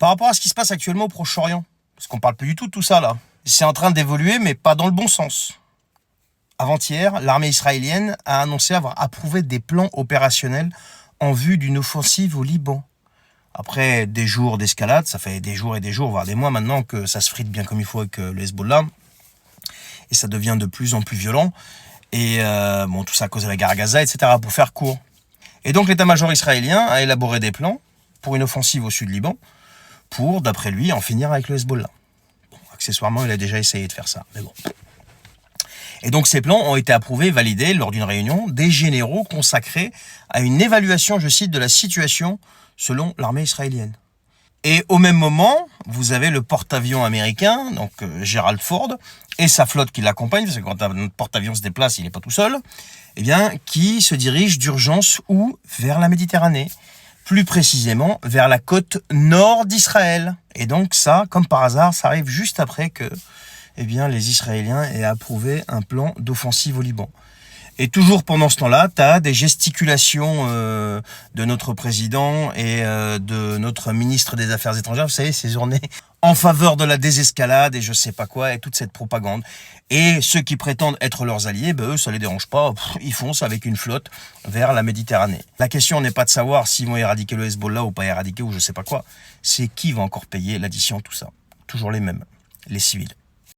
Par rapport à ce qui se passe actuellement au Proche-Orient, parce qu'on parle plus du tout de tout ça là, c'est en train d'évoluer, mais pas dans le bon sens. Avant-hier, l'armée israélienne a annoncé avoir approuvé des plans opérationnels en vue d'une offensive au Liban. Après des jours d'escalade, ça fait des jours et des jours, voire des mois maintenant que ça se frite bien comme il faut avec le Hezbollah, et ça devient de plus en plus violent, et tout ça à cause de la guerre à Gaza, etc., pour faire court. Et donc l'état-major israélien a élaboré des plans pour une offensive au sud Liban, pour, d'après lui, en finir avec le Hezbollah. Bon, accessoirement, il a déjà essayé de faire ça, mais bon. Et donc ces plans ont été approuvés, validés lors d'une réunion des généraux consacrés à une évaluation, je cite, de la situation selon l'armée israélienne. Et au même moment, vous avez le porte-avions américain, donc Gerald Ford, et sa flotte qui l'accompagne, parce que quand un porte-avions se déplace, il n'est pas tout seul, qui se dirige d'urgence où ? Vers la Méditerranée. Plus précisément vers la côte nord d'Israël. Et donc ça, comme par hasard, ça arrive juste après que les Israéliens aient approuvé un plan d'offensive au Liban. Et toujours pendant ce temps-là, tu as des gesticulations de notre président et de notre ministre des Affaires étrangères, vous savez, ces journées en faveur de la désescalade et je sais pas quoi, et toute cette propagande. Et ceux qui prétendent être leurs alliés, eux, ça les dérange pas, ils foncent avec une flotte vers la Méditerranée. La question n'est pas de savoir s'ils vont éradiquer le Hezbollah ou pas éradiquer ou je sais pas quoi, c'est qui va encore payer l'addition, tout ça. Toujours les mêmes, les civils.